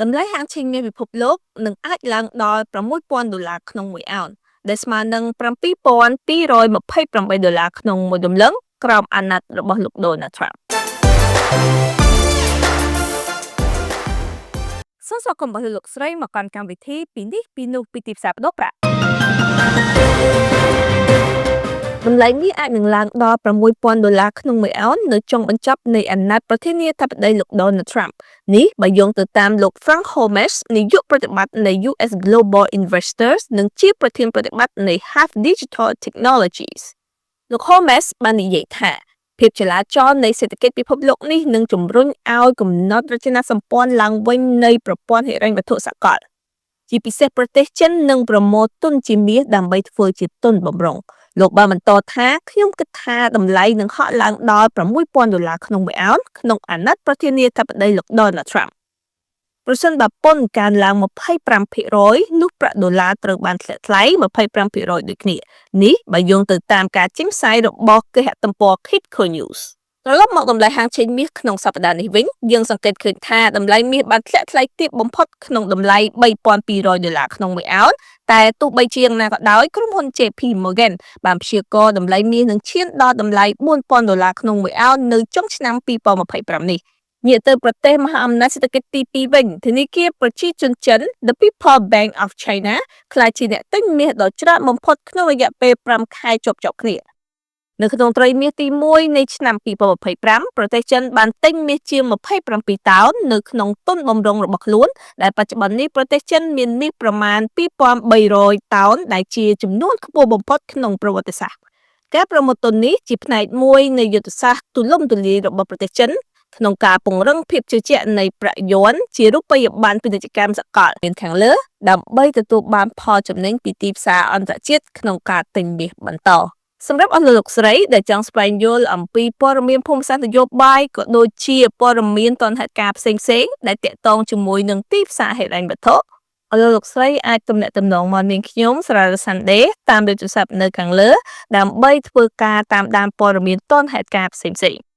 តម្លៃហាងឆេងមាសពិភពលោកនឹងអាចឡើងដល់$6,000ក្នុងមួយអោន ដែលស្មើនឹង$7,228ក្នុងមួយដំឡឹងក្រោមអាណត្តិរបស់លោក Donald Trump សូមស្វាគមន៍របស់លោកស្រីមកកាន់កម្មវិធីពីនេះពីនោះពីទីផ្សារបដោះប្រាក់តម្លៃមាសអាចនឹងឡើងដល់$6,000ក្នុងមួយអោននៅចុងបញ្ចប់នៃអាណត្តិប្រធានាធិបតីលោក Donald Trump នេះបើយោងទៅតាមលោក Frank Holmes នាយកប្រតិបត្តិនៃ US Global Investors និងជាប្រធានប្រតិបត្តិនៃ Half Digital Technologies លោក Holmes បាននិយាយថាភាពចលាចលនៃសេដ្ឋកិច្ចពិភពលោកនេះនឹងជំរុញឲ្យកំណត់រចនាសម្ព័ន្ធឡើងវិញនៃប្រព័ន្ធហិរញ្ញវត្ថុសកលជាពិសេសប្រទេសចិននឹងប្រមូលទុនជាមាសដើម្បីធ្វើជាទុនបម្រុងលោកបានបន្តថាខ្ញុំគិតថាតម្លៃនឹងហក់ឡើងដល់$6,000ក្នុងមួយអោនក្នុងអាណត្តិប្រធានាធិបតីលោក Donald Trump ប្រសិនបើពន្ធកើនឡើង 25% នោះប្រាក់ដុល្លារត្រូវបានធ្លាក់ថ្លៃ 25% ដូចគ្នានេះបើយោងទៅតាមការចេញផ្សាយរបស់គេហទំព័រ Kitco News ត្រឡប់មកតម្លៃហាងឆេងមាសក្នុងសប្តាហ៍នេះវិញយើងសង្កេតឃើញថាតម្លៃមាសបានធ្លាក់ថ្លៃទាបបំផុតក្នុងតម្លៃ$3,200ក្នុងមួយអោនតែទោះបីជាយ៉ាងណាក៏ដោយក្រុមហ៊ុន JP Morgan បានព្យាករណ៍តម្លៃមាសនឹងឈានដល់តម្លៃ$4,000ក្នុងមួយអោននៅចុងឆ្នាំ2025នេះងាកទៅប្រទេសមហាអំណាចសេដ្ឋកិច្ចទី2វិញធនាគារប្រជាជនចិន The People's Bank of China ក្លាយជាអ្នកទិញមាសដ៏ច្រើនបំផុតក្នុងរយៈពេល5ខែជាប់ៗគ្នានៅក្នុងត្រីមាសទី1នៃឆ្នាំ2025ប្រទេសចិនបានទិញមាសជាង27តោននៅក្នុងទុនបម្រុងរបស់ខ្លួនដែលបច្ចុប្បន្ននេះប្រទេសចិនមានមាសប្រមាណ2,300តោនដែលជាចំនួនខ្ពស់បំផុតក្នុងប្រវត្តិសាស្ត្រការប្រមូលទុននេះជាផ្នែកមួយនៃយុទ្ធសាស្ត្រទូលំទូលាយរបស់ប្រទេសចិនក្នុងការពង្រឹងភាពជឿជាក់នៃប្រាក់យួនជារូបិយប័ណ្ណពាណិជ្ជកម្មសកលមានខាងលើដើម្បីទទួលបានផលចំណេញពីទីផ្សារអន្តរជាតិក្នុងការទិញមាសបន្តសម្រាប់អស់លោកស្រីដែលចង់ស្វែងយល់អំពីព័ត៌មានភូមិសាស្ត្រនយោបាយក៏ដូចជាព័ត៌មានទាន់ហេតុការណ៍ផ្សេងៗដែលទាក់ទងជាមួយនឹងទីផ្សារហិរញ្ញវត្ថុអស់លោកស្រីអាចទំនាក់ទំនងមកនាងខ្ញុំសារា Sunday តាមលេខទូរស័ព្ទនៅខាងលើដើម្បីធ្វើការតាមដានព័ត៌មានទាន់ហេតុការណ៍ផ្សេងៗ